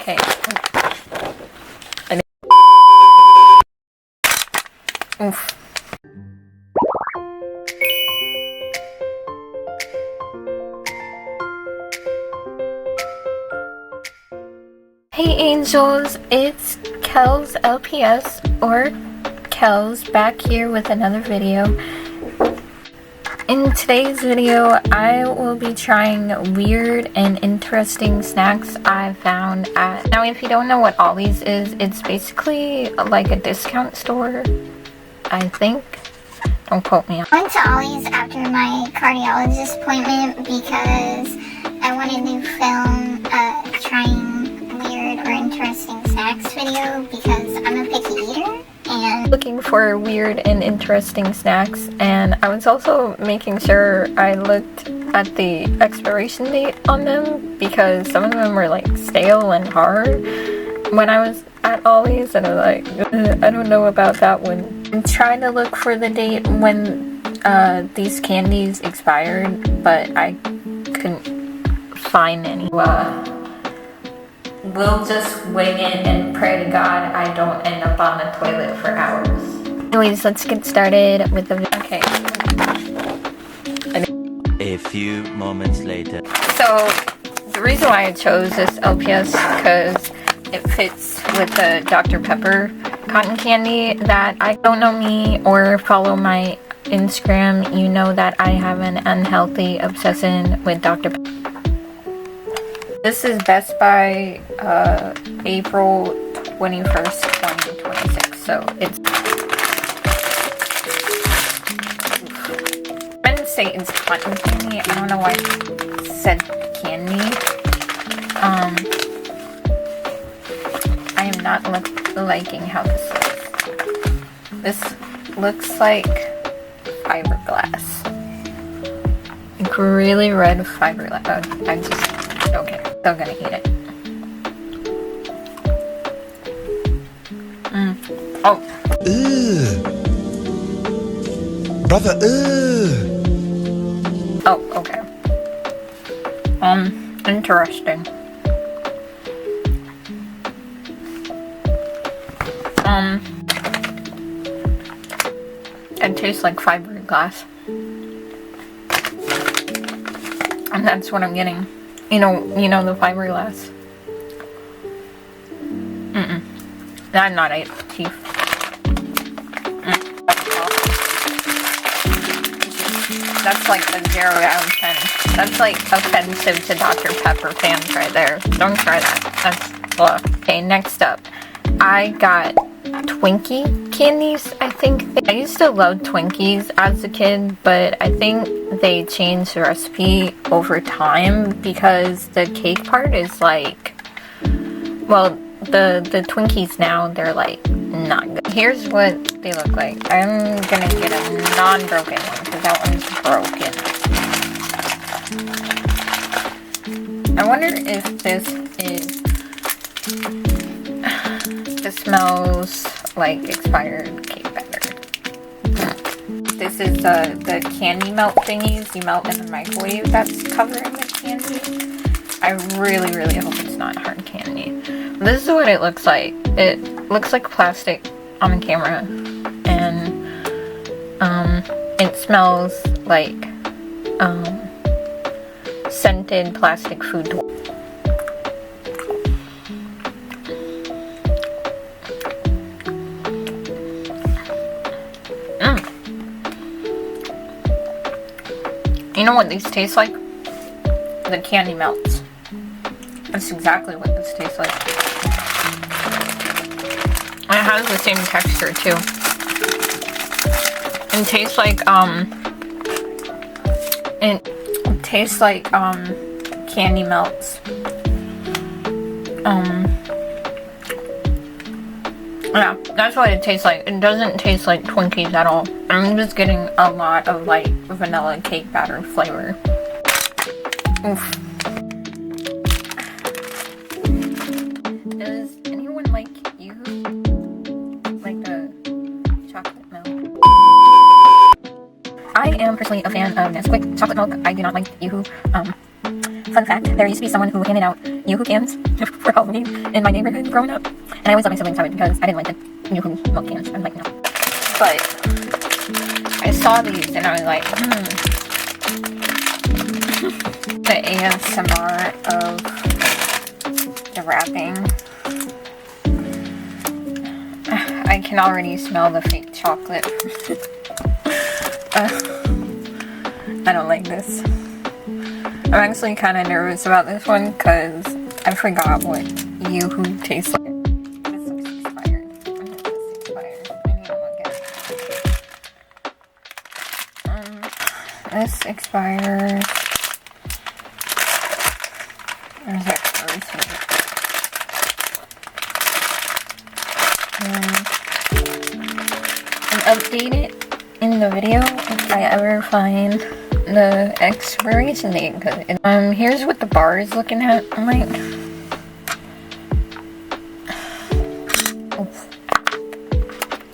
Okay. Oof. Hey angels, it's Kel's LPS or Kel's back here with another video. In today's video, I will be trying weird and interesting snacks I found at... Now, if you don't know what Ollie's is, it's basically like a discount store, I think. Don't quote me. I went to Ollie's after my cardiologist appointment because I wanted to film a trying weird or interesting snacks video because I'm a picky eater. And looking for weird and interesting snacks, and I was also making sure I looked at the expiration date on them because some of them were like stale and hard when I was at Ollie's, and I was like, I don't know about that one. I'm trying to look for the date when these candies expired, but I couldn't find any. We'll just wing it and pray to God I don't end up on the toilet for hours. Anyways, let's get started with the... Okay. A few moments later. So, the reason why I chose this LPS because it fits with the Dr. Pepper cotton candy. That I don't know me or follow my Instagram, you know that I have an unhealthy obsession with Dr. Pepper. This is Best By April 21st, 2026, so it's... I'm going to say it's cotton candy. I don't know why it said candy. I am not liking how this looks. This looks like fiberglass. Like really red fiberglass. I just... Okay, still gonna eat it. Oh. Ugh. Brother, ugh. Oh, okay. Interesting. It tastes like fiberglass. And that's what I'm getting. You know the fiberglass. I'm not a teeth. That's like a 0 out of 10. That's like offensive to Dr. Pepper fans right there. Don't try that. That's ugh. Okay, next up, I got Twinkie candies. I used to love Twinkies as a kid, but I think they changed the recipe over time because the cake part is like, well, the Twinkies now, they're like not good. Here's what they look like. I'm gonna get a non-broken one because that one's broken. I wonder if this is... This smells like expired cake batter. This is the candy melt thingies you melt in the microwave that's covering the candy. I really, really hope it's not hard candy. This is what it looks like. It looks like plastic on the camera, and it smells like scented plastic food. You know what these taste like? The candy melts. That's exactly what this tastes like. And it has the same texture too. And tastes like it tastes like candy melts. Yeah, that's what it tastes like. It doesn't taste like Twinkies at all. I'm just getting a lot of like vanilla cake batter flavor. Oof. Does anyone like yahoo? Like the chocolate milk? I am personally a fan of Nesquik chocolate milk. I do not like yahoo. Fun fact, there used to be someone who handed out Yoo-hoo cans for Halloween in my neighborhood growing up. And I always let my siblings have it because I didn't like the Yoo-hoo milk cans. I'm like, no. But I saw these and I was like, The ASMR of the wrapping. I can already smell the fake chocolate. I don't like this. I'm actually kind of nervous about this one because I forgot what Yoo-hoo tastes like. This looks expired. I think this expired. I need to look at it. This expires. There's the expiration date. And update it in the video if I ever find the expiration date. Because here's what the bar is looking at. I'm like,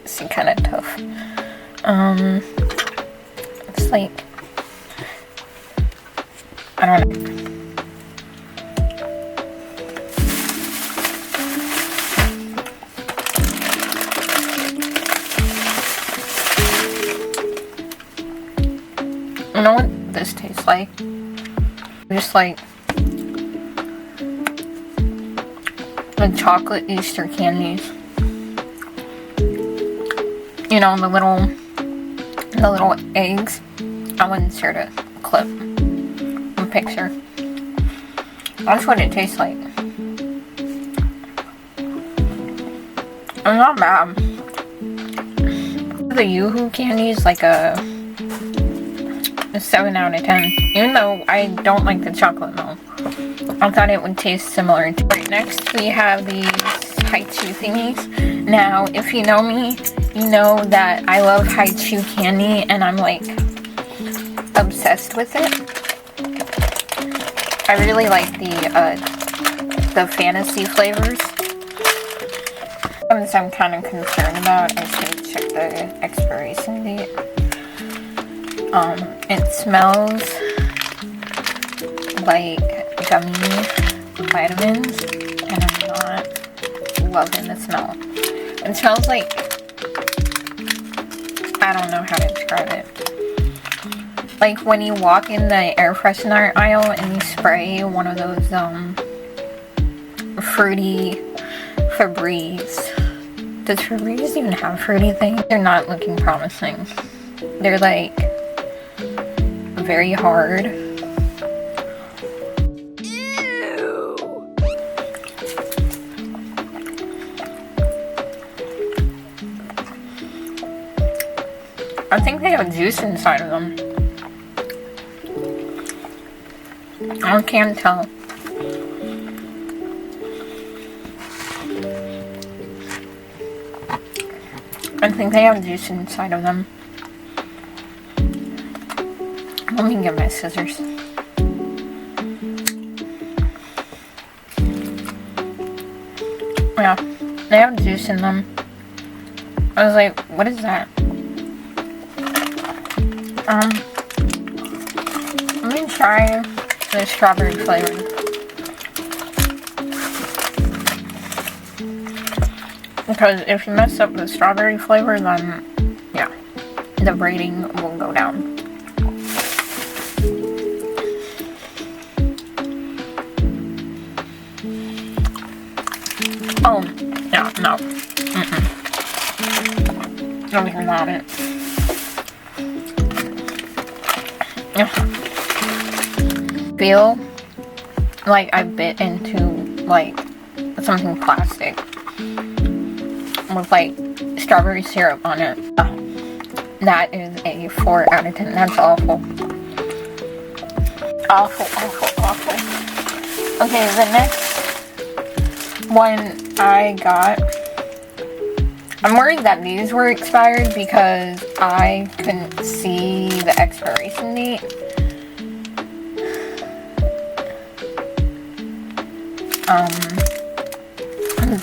this is kind of tough. It's like, I don't know. You know what this tastes like? Just like the chocolate Easter candies. You know, the little eggs. I wouldn't share the clip, a picture. That's what it tastes like. It's not bad. The Yoo-hoo candy is like a 7 out of 10. Even though I don't like the chocolate milk, I thought it would taste similar. Right, next we have these haichu thingies. Now, if you know me, you know that I love haichu candy and I'm like obsessed with it. I really like the fantasy flavors. Ones I'm kind of concerned about. I should check the expiration date. It smells like gummy vitamins, and I'm not loving the smell. It smells like, I don't know how to describe it. Like when you walk in the air freshener aisle and you spray one of those, fruity Febreze. Does Febreze even have fruity things? They're not looking promising. They're like very hard. Ew. I think they have juice inside of them. I can't tell. I think they have juice inside of them. Let me get my scissors. Yeah, they have juice in them. I was like, what is that? Let me try the strawberry flavor. Because if you mess up the strawberry flavor, then yeah, the rating will go down. Oh, yeah, no. Don't even want it. Feel like I bit into like something plastic with like strawberry syrup on it. That is a 4 out of 10. That's awful. Awful. Okay, the next one I got, I'm worried that these were expired because I couldn't see the expiration date.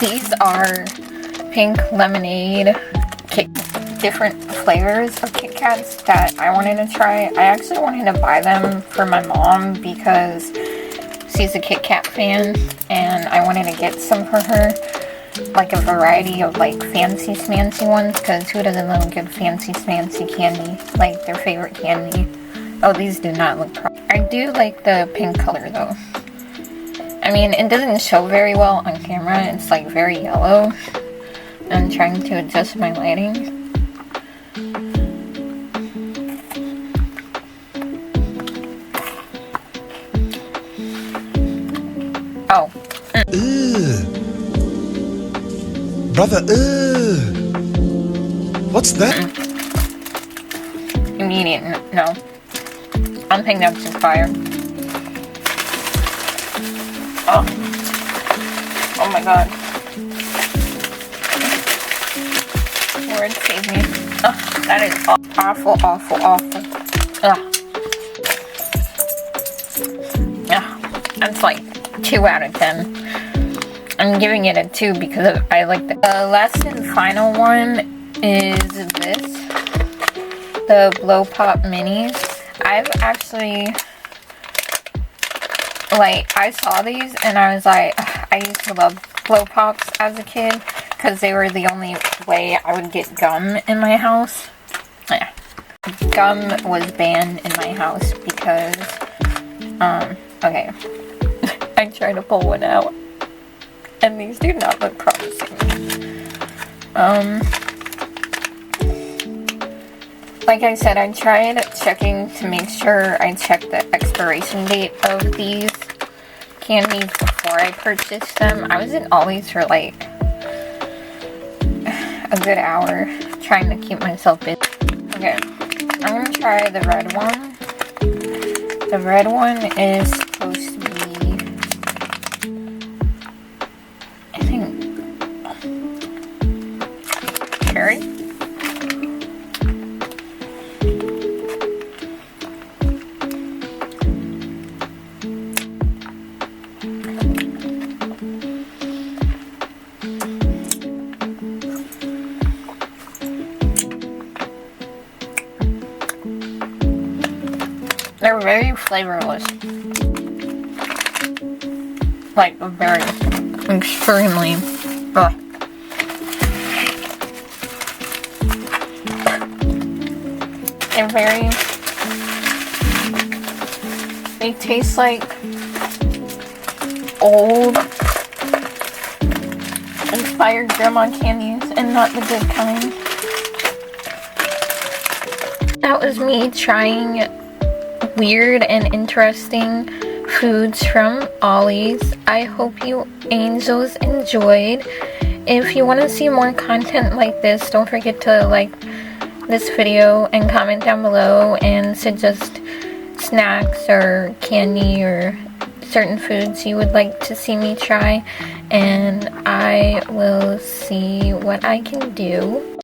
These are pink lemonade different flavors of Kit Kats that I wanted to try. I actually wanted to buy them for my mom because she's a Kit Kat fan, and I wanted to get some for her, like a variety of like fancy smancy ones, because who doesn't love good fancy smancy candy, like their favorite candy. Oh, these do not look I do like the pink color though. I mean, it doesn't show very well on camera, it's like very yellow. I'm trying to adjust my lighting. Oh. Brother, what's that? Immediate, no. I don't think that's just fire. Oh. Oh my god. Lord save me. Oh, that is awful, awful, awful. Ugh. Ugh. That's like 2 out of 10. I'm giving it a 2 because I like the last and final one is this. The Blow Pop Minis. I've actually, like, I saw these and I was like, I used to love Blow Pops as a kid because they were the only way I would get gum in my house. Yeah. Gum was banned in my house because, okay. I tried to pull one out and these do not look promising. Like I said, I tried checking to make sure I checked the expiration date of these candies before I purchased them. I was in Ollie's for like a good hour trying to keep myself busy. Okay, I'm gonna try the red one. The red one is supposed to be, I think, cherry. They're very flavorless. Like, very, extremely, ugh. They're very, they taste like old, expired grandma candies and not the good kind. That was me trying weird and interesting foods from Ollie's. I hope you angels enjoyed. If you want to see more content like this, don't forget to like this video and comment down below and suggest snacks or candy or certain foods you would like to see me try, and I will see what I can do.